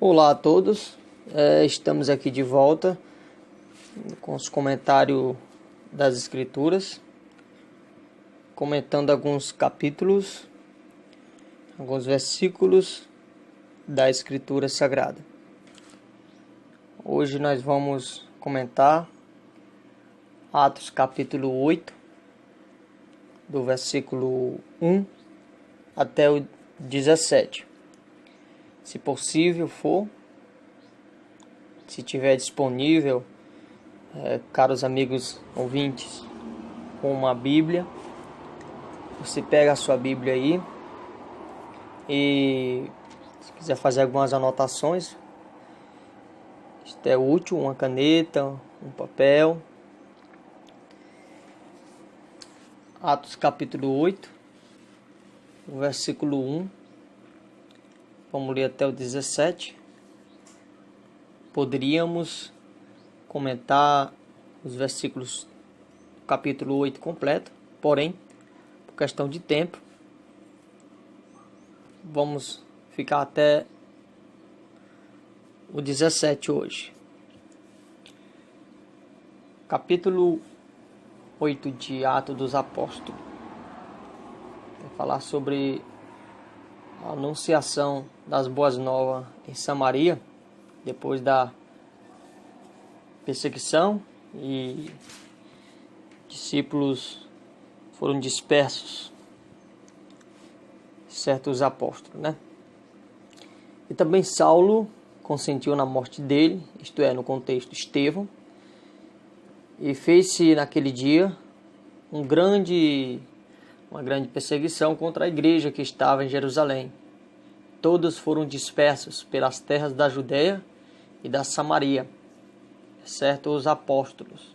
Olá a todos, estamos aqui de volta com os comentários das Escrituras, comentando alguns capítulos, alguns versículos da Escritura Sagrada. Hoje nós vamos comentar Atos capítulo 8, do versículo 1 até o 17. Se possível for, se tiver disponível, caros amigos ouvintes, com uma Bíblia, você pega a sua Bíblia aí e se quiser fazer algumas anotações, isto é útil, uma caneta, um papel. Atos capítulo 8, versículo 1. Vamos ler até o 17. Poderíamos comentar os versículos do capítulo 8 completo, porém, por questão de tempo, vamos ficar até o 17 hoje. Capítulo 8 de Atos dos Apóstolos. Vai falar sobre a anunciação das boas novas em Samaria, depois da perseguição, e discípulos foram dispersos, certos apóstolos, né? E também Saulo consentiu na morte dele, isto é, no contexto Estevão, e fez-se naquele dia uma grande perseguição contra a igreja que estava em Jerusalém. Todos foram dispersos pelas terras da Judeia e da Samaria, exceto os apóstolos.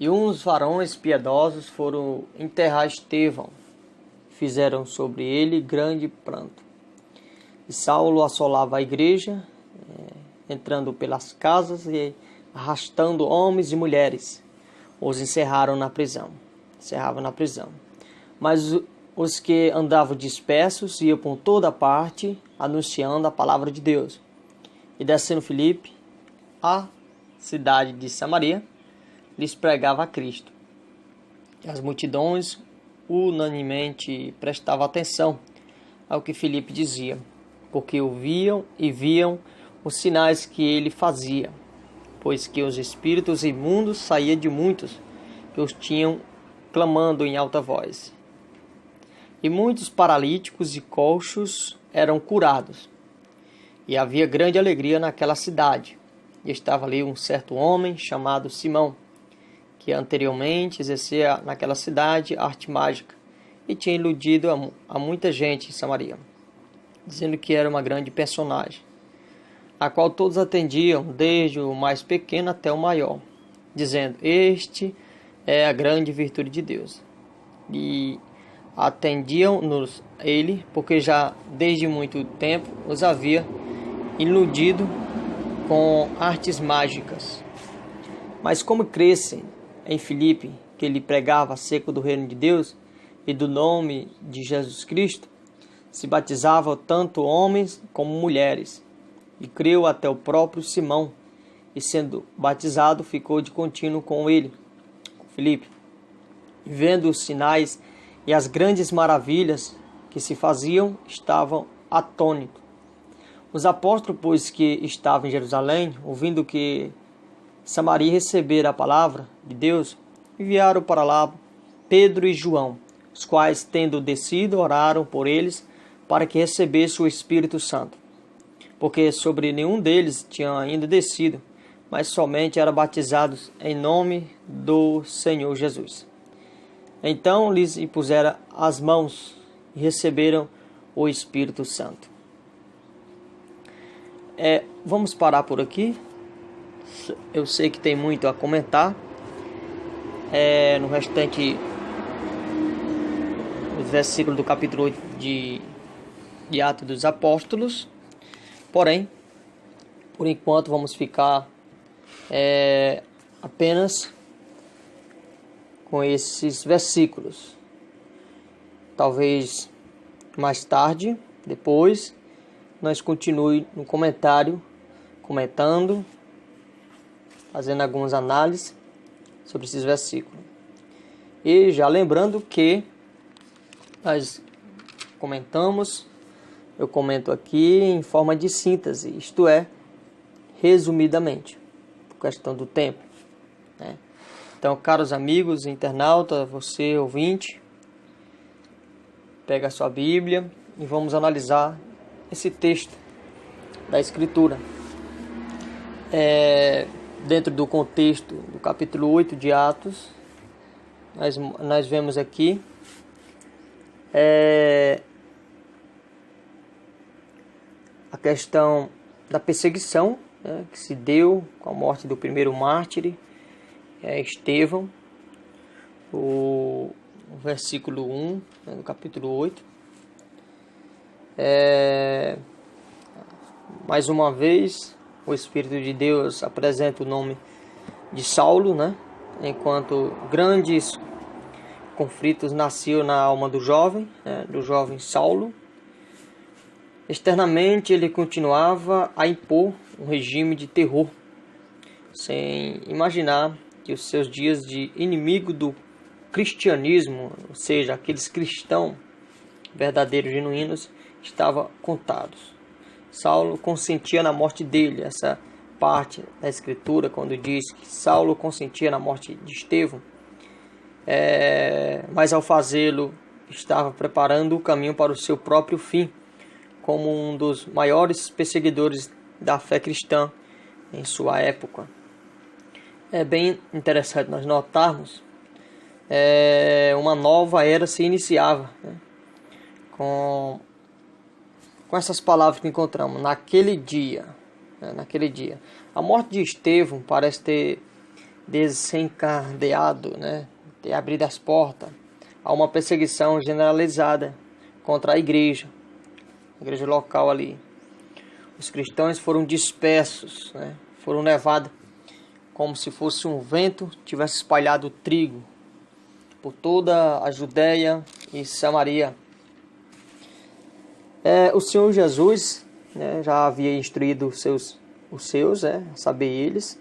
E uns varões piedosos foram enterrar Estevão, fizeram sobre ele grande pranto. E Saulo assolava a igreja, entrando pelas casas e arrastando homens e mulheres, os encerravam na prisão. Mas os que andavam dispersos iam por toda parte, anunciando a palavra de Deus. E descendo Filipe, a cidade de Samaria, lhes pregava a Cristo. E as multidões unanimemente prestavam atenção ao que Filipe dizia, porque ouviam e viam os sinais que ele fazia, pois que os espíritos imundos saíam de muitos que os tinham, clamando em alta voz. E muitos paralíticos e coxos eram curados. E havia grande alegria naquela cidade. E estava ali um certo homem chamado Simão, que anteriormente exercia naquela cidade arte mágica e tinha iludido a muita gente em Samaria, dizendo que era uma grande personagem, a qual todos atendiam, desde o mais pequeno até o maior, dizendo: este é a grande virtude de Deus. E atendiam-nos ele, porque já desde muito tempo os havia iludido com artes mágicas. Mas como crescem em Filipe, que lhe pregava acerca do reino de Deus e do nome de Jesus Cristo, se batizavam tanto homens como mulheres, e creu até o próprio Simão, e sendo batizado ficou de contínuo com ele, com Filipe. E vendo os sinais e as grandes maravilhas que se faziam, estavam atônitos. Os apóstolos, pois, que estavam em Jerusalém, ouvindo que Samaria recebera a palavra de Deus, enviaram para lá Pedro e João, os quais, tendo descido, oraram por eles para que recebesse o Espírito Santo, porque sobre nenhum deles tinha ainda descido, mas somente eram batizados em nome do Senhor Jesus. Então lhes impuseram as mãos e receberam o Espírito Santo. Vamos parar por aqui. Eu sei que tem muito a comentar. No restante, os versículos do capítulo 8 de Atos dos Apóstolos. Porém, por enquanto, vamos ficar apenas com esses versículos. Talvez mais tarde, depois, nós continuamos no comentário, comentando, fazendo algumas análises sobre esses versículos. E já lembrando que nós comentamos, eu comento aqui em forma de síntese, isto é, resumidamente, por questão do tempo, né? Então, caros amigos, internauta, você ouvinte, pega a sua Bíblia e vamos analisar esse texto da Escritura. Dentro do contexto do capítulo 8 de Atos, nós vemos aqui a questão da perseguição, né, que se deu com a morte do primeiro mártir, Estevão, o versículo 1, né, do capítulo 8. Mais uma vez, o Espírito de Deus apresenta o nome de Saulo, né, enquanto grandes conflitos nasciam na alma do jovem Saulo. Externamente, ele continuava a impor um regime de terror, sem imaginar que os seus dias de inimigo do cristianismo, ou seja, aqueles cristãos verdadeiros, genuínos, estavam contados. Saulo consentia na morte dele. Essa parte da Escritura, quando diz que Saulo consentia na morte de Estevão, mas ao fazê-lo estava preparando o caminho para o seu próprio fim, como um dos maiores perseguidores da fé cristã em sua época. É bem interessante nós notarmos uma nova era se iniciava, né, com essas palavras que encontramos naquele dia. A morte de Estevão parece ter desencadeado, né, ter abrido as portas a uma perseguição generalizada contra a igreja local ali. Os cristãos foram dispersos, né, foram levados como se fosse um vento tivesse espalhado trigo por toda a Judéia e Samaria. O Senhor Jesus, né, já havia instruído os seus, saber eles,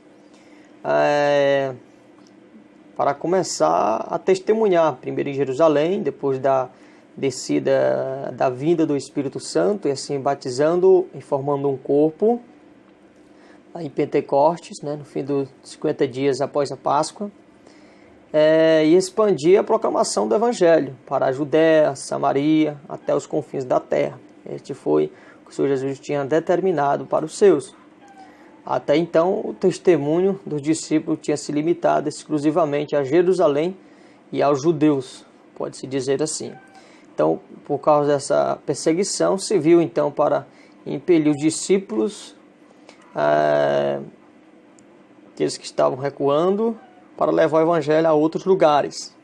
para começar a testemunhar, primeiro em Jerusalém, depois da descida da vinda do Espírito Santo, e assim batizando e formando um corpo, em Pentecostes, né, no fim dos 50 dias após a Páscoa, e expandir a proclamação do Evangelho para a Judéia, Samaria, até os confins da terra. Este foi o que o Senhor Jesus tinha determinado para os seus. Até então, o testemunho dos discípulos tinha se limitado exclusivamente a Jerusalém e aos judeus, pode-se dizer assim. Então, por causa dessa perseguição, se viu então para impelir os discípulos, aqueles que estavam recuando, para levar o Evangelho a outros lugares.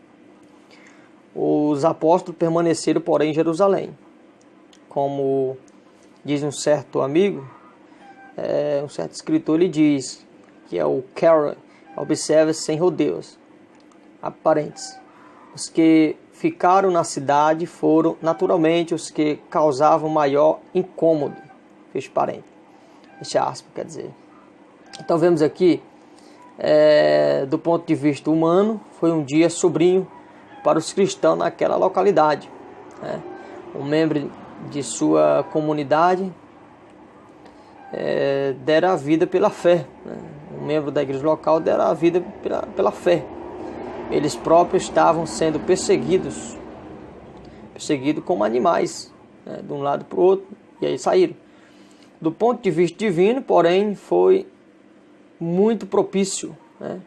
Os apóstolos permaneceram, porém, em Jerusalém. Como diz um certo amigo, um certo escritor, ele diz que é o Carroll, observa sem rodeios aparentes. Os que ficaram na cidade foram naturalmente os que causavam maior incômodo, fecha parente, fecha aspas, quer dizer. Então vemos aqui, do ponto de vista humano, foi um dia sobrinho para os cristãos naquela localidade, né? Um membro de sua comunidade dera a vida pela fé, né? Um membro da igreja local dera a vida pela fé. Eles próprios estavam sendo perseguidos como animais, né, de um lado para o outro, e aí saíram. Do ponto de vista divino, porém, foi muito propício, né?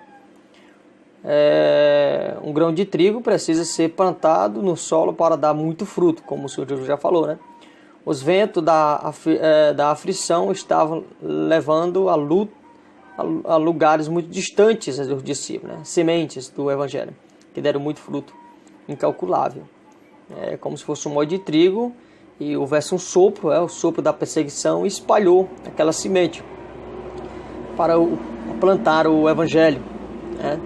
Um grão de trigo precisa ser plantado no solo para dar muito fruto, como o Senhor Jesus já falou, né? Os ventos da aflição estavam levando a lugares muito distantes dos discípulos, né? Sementes do Evangelho, que deram muito fruto, incalculável. É como se fosse um molho de trigo e houvesse um sopro, o sopro da perseguição, e espalhou aquela semente para plantar o Evangelho, né?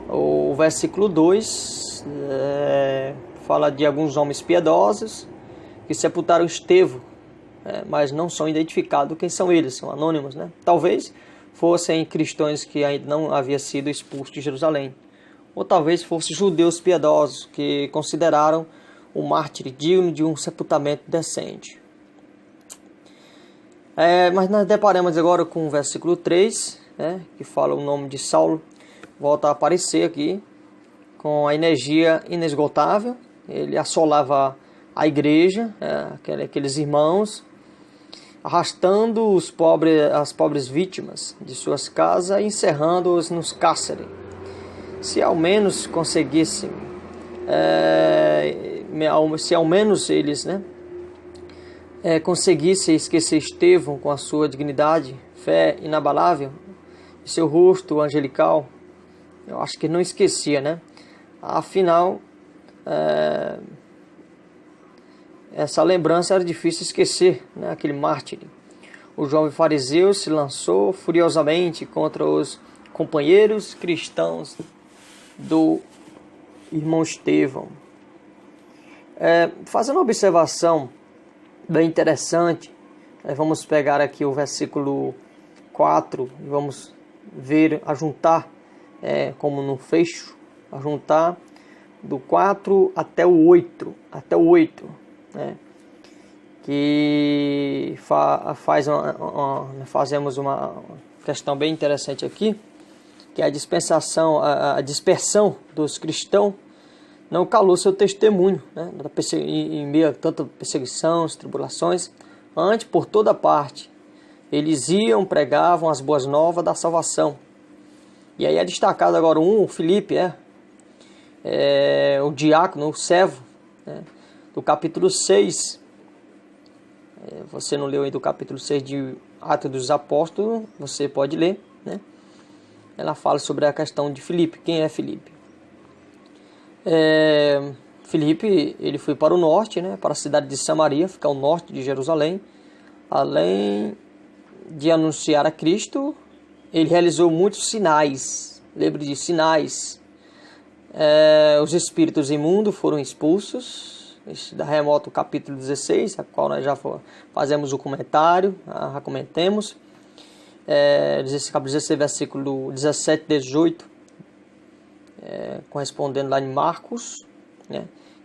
O versículo 2 fala de alguns homens piedosos que sepultaram Estevão, mas não são identificados quem são eles, são anônimos, né? Talvez fossem cristãos que ainda não haviam sido expulsos de Jerusalém, ou talvez fossem judeus piedosos que consideraram o mártir digno de um sepultamento decente. Mas nós deparamos agora com o versículo 3, que fala o nome de Saulo, volta a aparecer aqui, com a energia inesgotável. Ele assolava a igreja, aqueles irmãos, arrastando as pobres vítimas de suas casas e encerrando-os nos cárceres. Se ao menos conseguissem, se ao menos eles, conseguissem esquecer Estevão com a sua dignidade, fé inabalável, e seu rosto angelical, eu acho que não esquecia, né? Afinal, essa lembrança era difícil esquecer, né? Aquele mártir. O jovem fariseu se lançou furiosamente contra os companheiros cristãos do irmão Estevão. Fazendo uma observação bem interessante, vamos pegar aqui o versículo 4 e vamos ver, ajuntar, como no fecho, ajuntar do 4 até o 8, que fazemos uma questão bem interessante aqui, que é a dispersão dos cristãos não calou seu testemunho, em meio a tanta perseguição, tribulações. Antes, por toda parte, eles iam, pregavam as boas novas da salvação. E aí é destacado agora o Filipe, o diácono, o servo, do capítulo 6. Você não leu aí do capítulo 6 de Atos dos Apóstolos, você pode ler, Ela fala sobre a questão de Filipe. Quem é Filipe? Filipe, ele foi para o norte, para a cidade de Samaria, fica ao norte de Jerusalém. Além de anunciar a Cristo, ele realizou muitos sinais. Lembre de sinais. Os espíritos imundos foram expulsos. Isso da remoto capítulo 16, a qual nós já fazemos o comentário, já comentemos. Capítulo 16, versículo 17 e 18, correspondendo lá em Marcos, e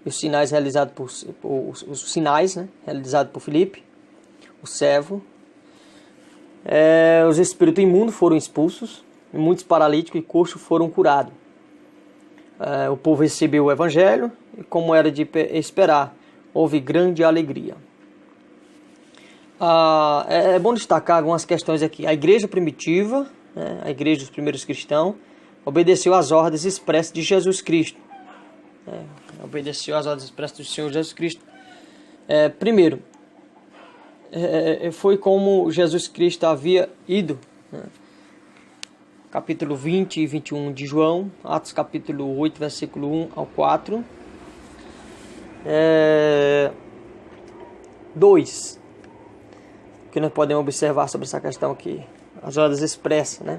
os sinais realizados realizados por Filipe, o servo. Os espíritos imundos foram expulsos, e muitos paralíticos e coxos foram curados. O povo recebeu o evangelho e, como era de esperar, houve grande alegria. É bom destacar algumas questões aqui. A igreja primitiva, a igreja dos primeiros cristãos, obedeceu às ordens expressas de Jesus Cristo. Obedeceu às ordens expressas do Senhor Jesus Cristo. Primeiro, foi como Jesus Cristo havia ido. Capítulo 20 e 21 de João, Atos capítulo 8, versículo 1 ao 4. 2. O que nós podemos observar sobre essa questão aqui? As ordens expressas,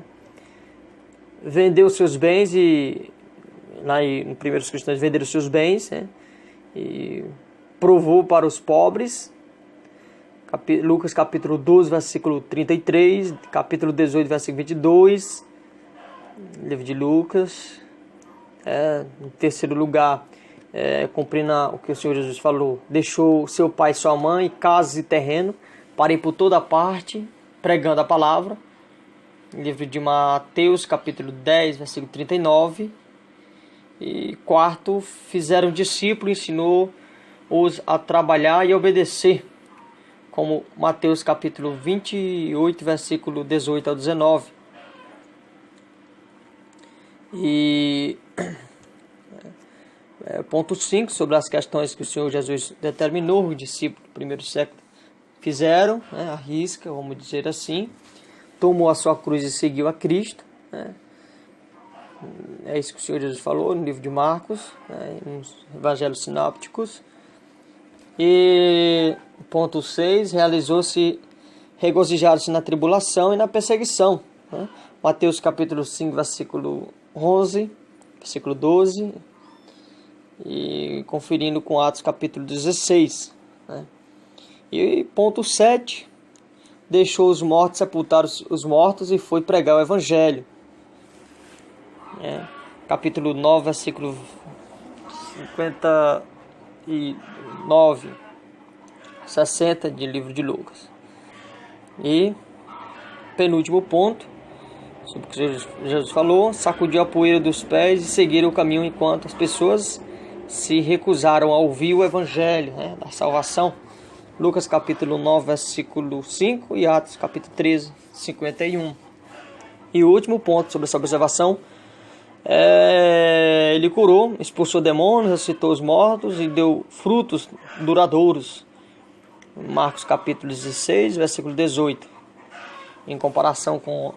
Vendeu seus bens e... Lá no primeiros cristãos venderam seus bens, e provou para os pobres. Lucas capítulo 12, versículo 33, capítulo 18, versículo 22, livro de Lucas. Em terceiro lugar, cumprindo o que o Senhor Jesus falou, deixou seu pai e sua mãe, casas e terreno, para ir por toda parte, pregando a palavra. Livro de Mateus, capítulo 10, versículo 39. E quarto, fizeram discípulo, ensinou-os a trabalhar e obedecer, como Mateus capítulo 28, versículo 18 ao 19. E ponto 5, sobre as questões que o Senhor Jesus determinou, os discípulos do primeiro século fizeram, à risca, vamos dizer assim. Tomou a sua cruz e seguiu a Cristo. É isso que o Senhor Jesus falou no livro de Marcos, nos evangelhos sinópticos. E ponto 6, regozijaram-se na tribulação e na perseguição. Mateus capítulo 5, versículo 11, versículo 12. E conferindo com Atos capítulo 16. E ponto 7, deixou os mortos, sepultar os mortos e foi pregar o Evangelho. Capítulo 9, versículo 59, 60 de livro de Lucas. E penúltimo ponto, sobre o que Jesus falou, sacudiu a poeira dos pés e seguiram o caminho enquanto as pessoas se recusaram a ouvir o Evangelho, da salvação. Lucas capítulo 9, versículo 5 e Atos capítulo 13, 51. E o último ponto sobre essa observação, ele curou, expulsou demônios, ressuscitou os mortos e deu frutos duradouros. Marcos capítulo 16, versículo 18. Em comparação com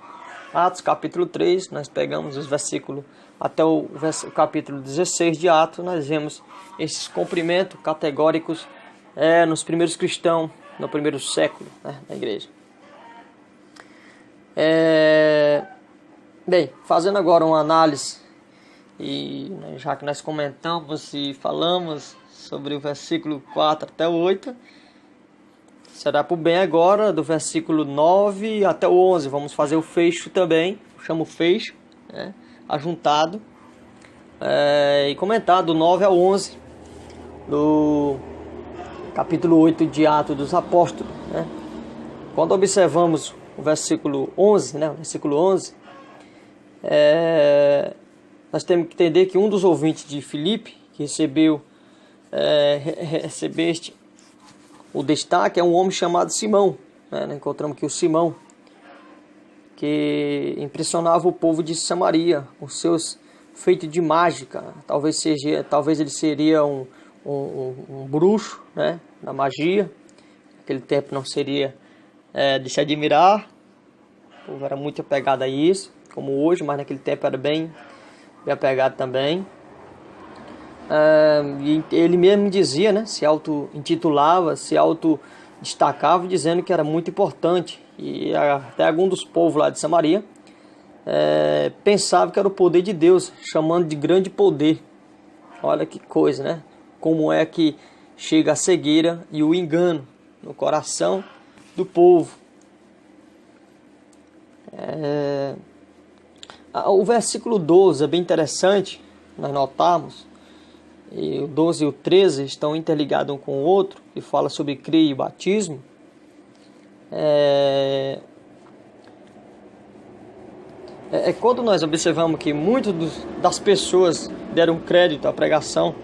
Atos capítulo 3, nós pegamos os versículos até o capítulo 16 de Atos, nós vemos esses cumprimentos categóricos nos primeiros cristãos, no primeiro século, na igreja. Bem, fazendo agora uma análise, e já que nós comentamos e falamos sobre o versículo 4 até o 8, será por bem agora, do versículo 9 até o 11, vamos fazer o fecho também, chamo fecho, ajuntado, e comentar do 9 ao 11, do capítulo 8 de Atos dos Apóstolos. Quando observamos o versículo 11, versículo 11, nós temos que entender que um dos ouvintes de Filipe, que recebeste o destaque, é um homem chamado Simão. Encontramos aqui o Simão, que impressionava o povo de Samaria com seus feitos de mágica. Talvez ele seria um bruxo, da magia. Naquele tempo não seria de se admirar. O povo era muito apegado a isso, como hoje, mas naquele tempo era bem apegado também. E ele mesmo dizia, se auto-intitulava, se auto-destacava, dizendo que era muito importante. E até algum dos povos lá de Samaria pensava que era o poder de Deus, chamando de grande poder. Olha que coisa, Como é que chega a cegueira e o engano no coração do povo. O versículo 12 é bem interessante, nós notamos, e o 12 e o 13 estão interligados um com o outro, que fala sobre crer e batismo. Quando nós observamos que muitas das pessoas deram crédito à pregação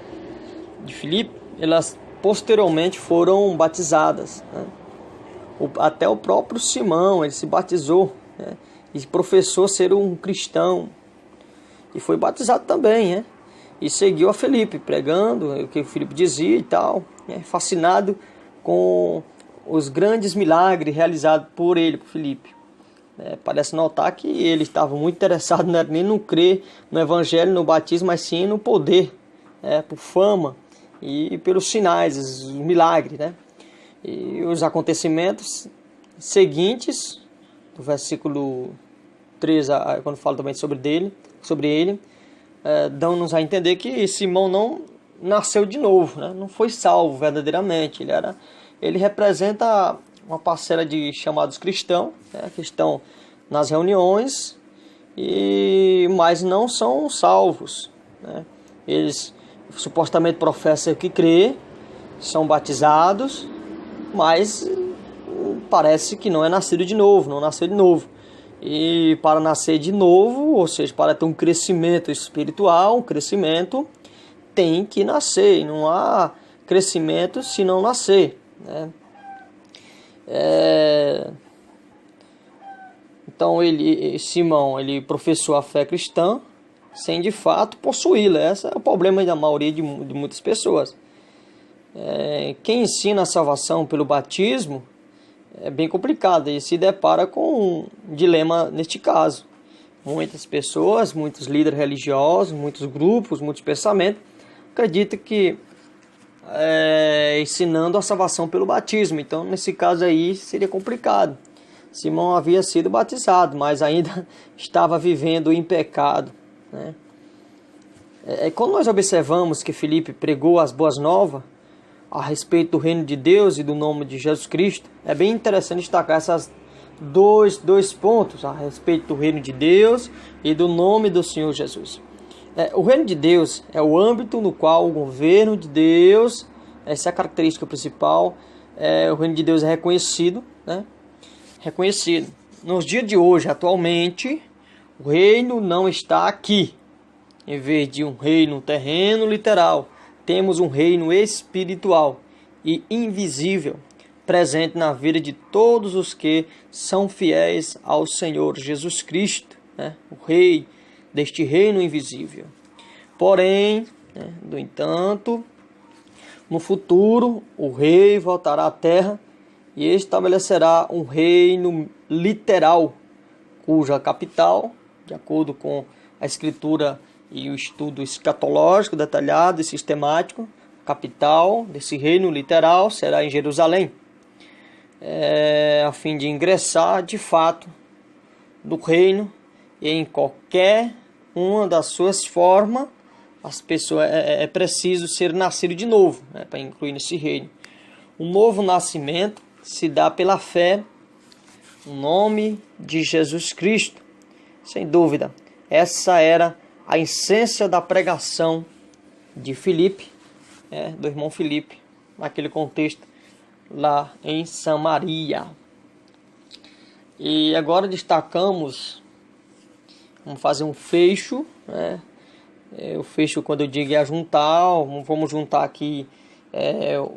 de Filipe, elas posteriormente foram batizadas. Até o próprio Simão, ele se batizou, e professou ser um cristão, e foi batizado também, e seguiu a Filipe, pregando o que o Filipe dizia e tal, fascinado com os grandes milagres realizados por ele, por Filipe. Parece notar que ele estava muito interessado, não era nem no crer no Evangelho, no batismo, mas sim no poder, por fama e pelos sinais, os milagres. E os acontecimentos seguintes, do versículo 13, quando fala também sobre ele, dão-nos a entender que Simão não nasceu de novo, não foi salvo verdadeiramente. Ele representa uma parcela de chamados cristãos, que estão nas reuniões, mas não são salvos. Eles supostamente professam que crê, são batizados, mas parece que não nasceu de novo. E para nascer de novo, ou seja, para ter um crescimento espiritual, tem que nascer. E não há crescimento se não nascer. Então Simão, ele professou a fé cristã sem de fato possuí-la. Esse é o problema da maioria de muitas pessoas. Quem ensina a salvação pelo batismo é bem complicado e se depara com um dilema neste caso. Muitas pessoas, muitos líderes religiosos, muitos grupos, muitos pensamentos acreditam que ensinando a salvação pelo batismo. Então, nesse caso aí, seria complicado. Simão havia sido batizado, mas ainda estava vivendo em pecado. Quando nós observamos que Filipe pregou as boas novas, a respeito do reino de Deus e do nome de Jesus Cristo, é bem interessante destacar esses dois pontos a respeito do reino de Deus e do nome do Senhor Jesus. O reino de Deus é o âmbito no qual o governo de Deus, essa é a característica principal, o reino de Deus é reconhecido, né? Reconhecido. Nos dias de hoje, atualmente, o reino não está aqui. Em vez de um reino terreno literal, temos um reino espiritual e invisível, presente na vida de todos os que são fiéis ao Senhor Jesus Cristo, né? O Rei deste reino invisível. Porém, no entanto, no futuro, o Rei voltará à terra e estabelecerá um reino literal, cuja capital, de acordo com a Escritura e o estudo escatológico detalhado e sistemático, a capital desse reino literal será em Jerusalém, a fim de ingressar de fato no reino e em qualquer uma das suas formas. As pessoas é preciso ser nascido de novo, né, para incluir nesse reino. O novo nascimento se dá pela fé no nome de Jesus Cristo. Sem dúvida, essa era a essência da pregação de Filipe, do irmão Filipe, naquele contexto lá em Samaria. E agora destacamos, vamos fazer um fecho, o fecho, quando eu digo é juntar, vamos juntar aqui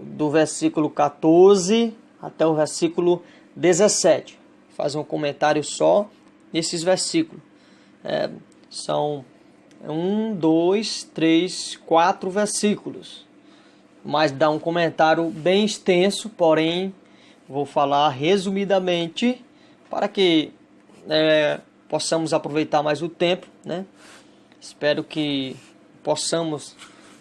do versículo 14 até o versículo 17. Fazer um comentário só nesses versículos. São 4 versículos. Mas dá um comentário bem extenso, porém vou falar resumidamente para que possamos aproveitar mais o tempo, né? Espero que possamos,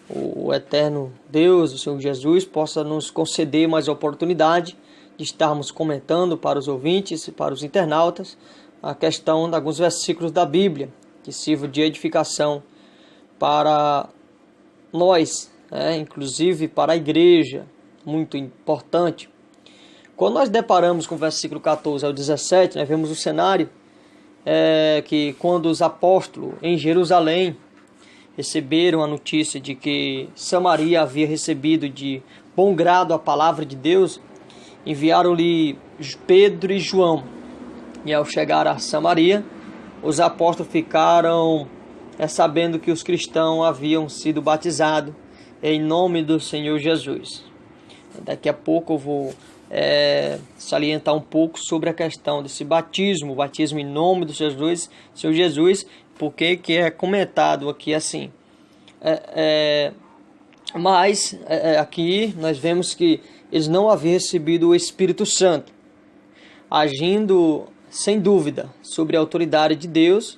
o eterno Deus, o Senhor Jesus, possa nos conceder mais oportunidade de estarmos comentando para os ouvintes e para os internautas a questão de alguns versículos da Bíblia, que sirva de edificação para nós, inclusive para a igreja, muito importante. Quando nós deparamos com o versículo 14 ao 17, nós vemos o cenário que quando os apóstolos em Jerusalém receberam a notícia de que Samaria havia recebido de bom grado a palavra de Deus, enviaram-lhe Pedro e João. E ao chegar a Samaria, os apóstolos ficaram sabendo que os cristãos haviam sido batizados em nome do Senhor Jesus. Daqui a pouco eu vou salientar um pouco sobre a questão desse batismo, o batismo em nome do Senhor Jesus, porque que é comentado aqui assim. Mas aqui nós vemos que eles não haviam recebido o Espírito Santo, agindo sem dúvida sobre a autoridade de Deus,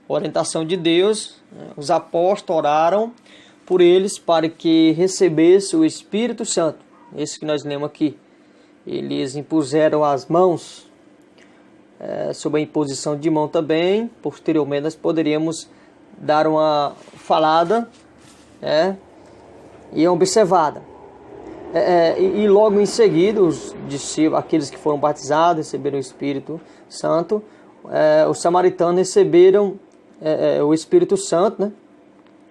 orientação de Deus. Os apóstolos oraram por eles para que recebesse o Espírito Santo. Esse que nós lemos aqui. Eles impuseram as mãos, sob a imposição de mão também. Posteriormente nós poderíamos dar uma falada e observada. E logo em seguida, os discípulos, aqueles que foram batizados, receberam o Espírito Santo, os samaritanos receberam o Espírito Santo, né?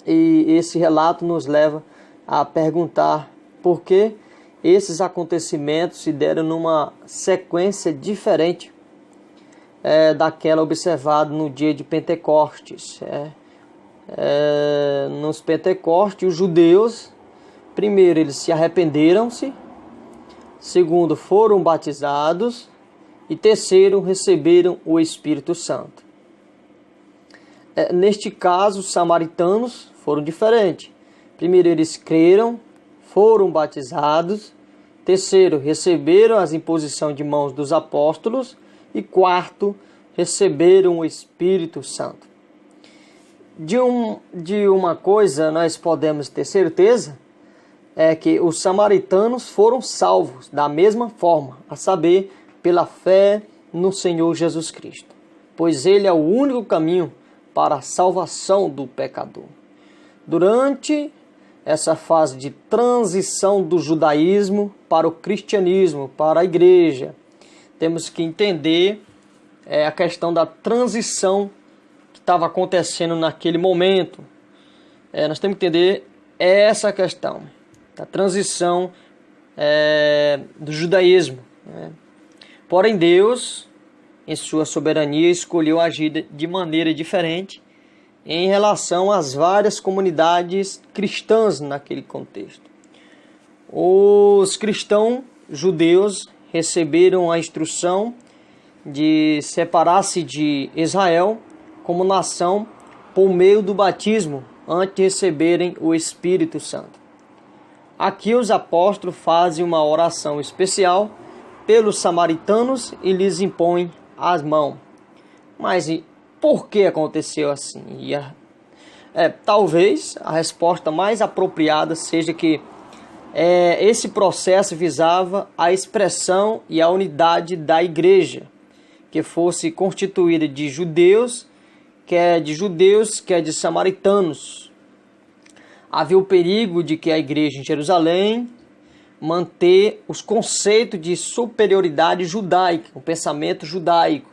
E esse relato nos leva a perguntar por que esses acontecimentos se deram numa sequência diferente daquela observada no dia de Pentecostes. Nos Pentecostes, os judeus, primeiro, eles se arrependeram-se, segundo, foram batizados e terceiro, receberam o Espírito Santo. Neste caso, os samaritanos foram diferentes. Primeiro, eles creram, foram batizados. Terceiro, receberam as imposições de mãos dos apóstolos. E quarto, receberam o Espírito Santo. De uma coisa nós podemos ter certeza, é que os samaritanos foram salvos da mesma forma, a saber, pela fé no Senhor Jesus Cristo. Pois Ele é o único caminho para a salvação do pecador. Durante essa fase de transição do judaísmo para o cristianismo, para a igreja. Temos que entender a questão da transição que estava acontecendo naquele momento. Nós temos que entender essa questão da transição do judaísmo. Porém, Deus, em sua soberania, escolheu agir de maneira diferente em relação às várias comunidades cristãs naquele contexto. Os cristãos judeus receberam a instrução de separar-se de Israel como nação por meio do batismo antes de receberem o Espírito Santo. Aqui os apóstolos fazem uma oração especial pelos samaritanos e lhes impõem as mãos. Mas por que aconteceu assim? Talvez a resposta mais apropriada seja que esse processo visava a expressão e a unidade da igreja, que fosse constituída de judeus, quer de samaritanos. Havia o perigo de que a igreja em Jerusalém manter os conceitos de superioridade judaica, o pensamento judaico,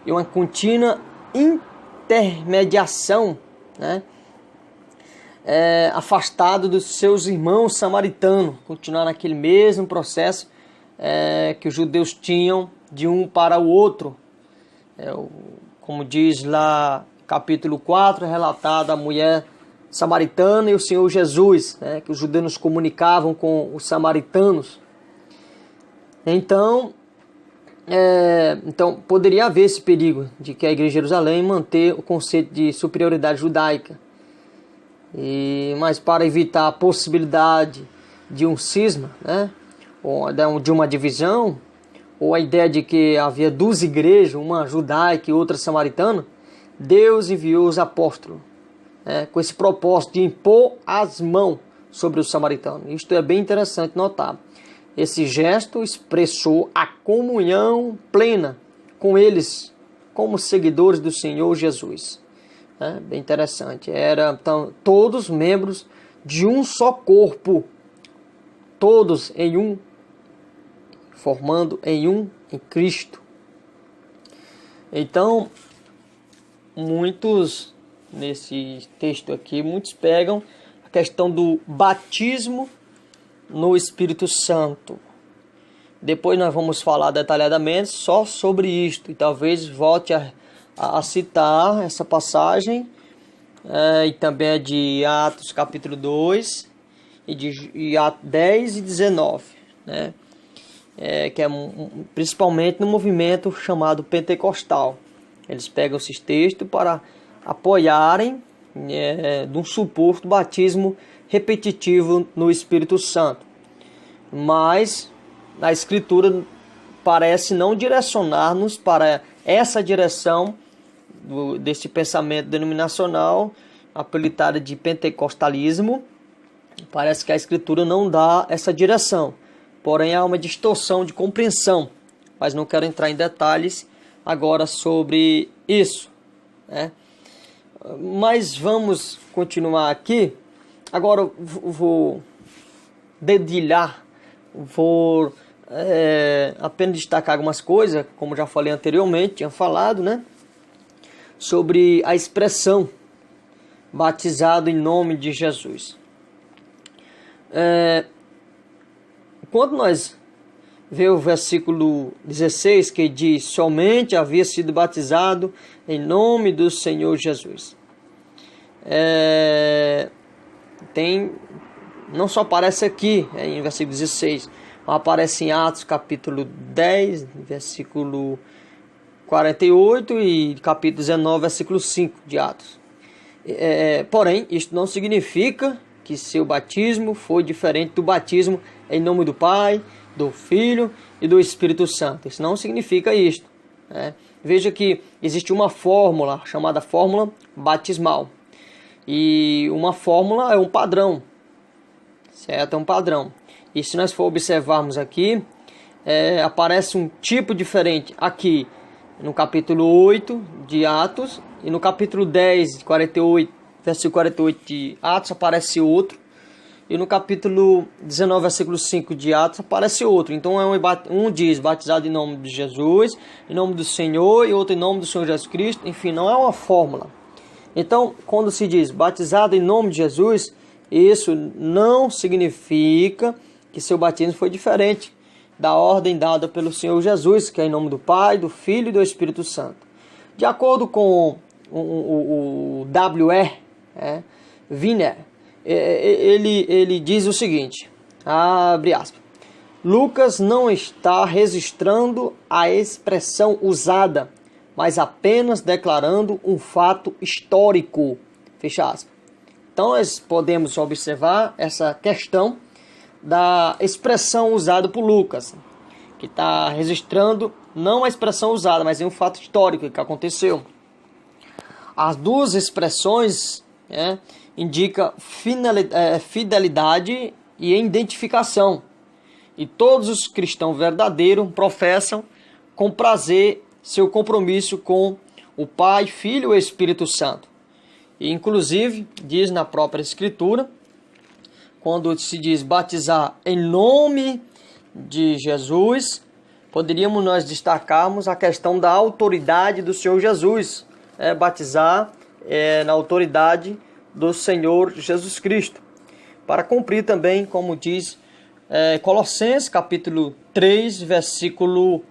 e uma contínua intermediação, afastado dos seus irmãos samaritanos, continuar naquele mesmo processo que os judeus tinham de um para o outro. Como diz lá capítulo 4, relatado a mulher samaritana e o Senhor Jesus, que os judeus comunicavam com os samaritanos. Então poderia haver esse perigo de que a igreja de Jerusalém manter o conceito de superioridade judaica. Mas para evitar a possibilidade de um cisma, ou de uma divisão, ou a ideia de que havia duas igrejas, uma judaica e outra samaritana, Deus enviou os apóstolos com esse propósito de impor as mãos sobre os samaritanos. Isto é bem interessante notar. Esse gesto expressou a comunhão plena com eles, como seguidores do Senhor Jesus. Bem interessante. Eram todos membros de um só corpo, todos em um, formando em um em Cristo. Então, nesse texto aqui, muitos pegam a questão do batismo no Espírito Santo. Depois nós vamos falar detalhadamente só sobre isto, e talvez volte a citar essa passagem, e também de Atos capítulo 2, e Atos 10 e 19, que é principalmente no movimento chamado pentecostal. Eles pegam esses textos para apoiarem de um suposto batismo repetitivo no Espírito Santo. Mas a Escritura parece não direcionar-nos para essa direção desse pensamento denominacional, apelidado de pentecostalismo. Parece que a Escritura não dá essa direção, porém há uma distorção de compreensão, mas não quero entrar em detalhes agora sobre isso, Mas vamos continuar aqui. Agora eu vou dedilhar, vou apenas destacar algumas coisas, como já falei anteriormente, tinha falado, sobre a expressão batizado em nome de Jesus. Quando nós vemos o versículo 16, que diz: somente havia sido batizado em nome do Senhor Jesus. Não só aparece aqui, em versículo 16, mas aparece em Atos capítulo 10, versículo 48 e capítulo 19, versículo 5 de Atos. Porém, isto não significa que seu batismo foi diferente do batismo em nome do Pai, do Filho e do Espírito Santo. Isso não significa isto. Veja que existe uma fórmula chamada fórmula batismal. E uma fórmula é um padrão, certo? É um padrão. E se nós for observarmos aqui, aparece um tipo diferente aqui no capítulo 8 de Atos e no capítulo 10, 48, versículo 48 de Atos, aparece outro. E no capítulo 19, versículo 5 de Atos, aparece outro. Então um diz batizado em nome de Jesus, em nome do Senhor, e outro em nome do Senhor Jesus Cristo. Enfim, não é uma fórmula. Então, quando se diz batizado em nome de Jesus, isso não significa que seu batismo foi diferente da ordem dada pelo Senhor Jesus, que é em nome do Pai, do Filho e do Espírito Santo. De acordo com o W.E. Wiener, ele diz o seguinte, abre aspas, Lucas não está registrando a expressão usada, mas apenas declarando um fato histórico, fecha aspas. Então nós podemos observar essa questão da expressão usada por Lucas, que está registrando não a expressão usada, mas um fato histórico que aconteceu. As duas expressões indicam fidelidade e identificação. E todos os cristãos verdadeiros professam com prazer seu compromisso com o Pai, Filho e Espírito Santo. E inclusive, diz na própria Escritura, quando se diz batizar em nome de Jesus, poderíamos nós destacarmos a questão da autoridade do Senhor Jesus. Batizar na autoridade do Senhor Jesus Cristo. Para cumprir também, como diz Colossenses capítulo 3, versículo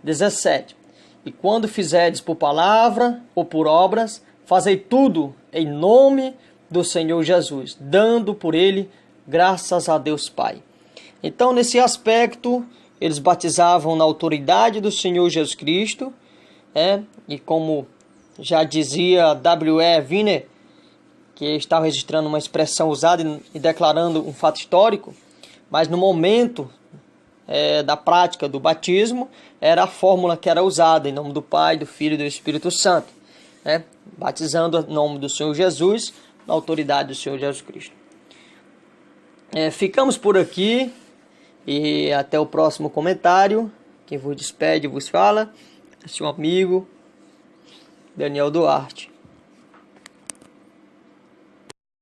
17. E quando fizerdes por palavra ou por obras, fazei tudo em nome do Senhor Jesus, dando por ele graças a Deus Pai. Então, nesse aspecto, eles batizavam na autoridade do Senhor Jesus Cristo, e como já dizia W.E. Wiener, que estava registrando uma expressão usada e declarando um fato histórico, mas no momento da prática do batismo, era a fórmula que era usada, em nome do Pai, do Filho e do Espírito Santo, batizando em nome do Senhor Jesus, na autoridade do Senhor Jesus Cristo. Ficamos por aqui e até o próximo comentário. Quem vos despede, vos fala, é seu amigo Daniel Duarte.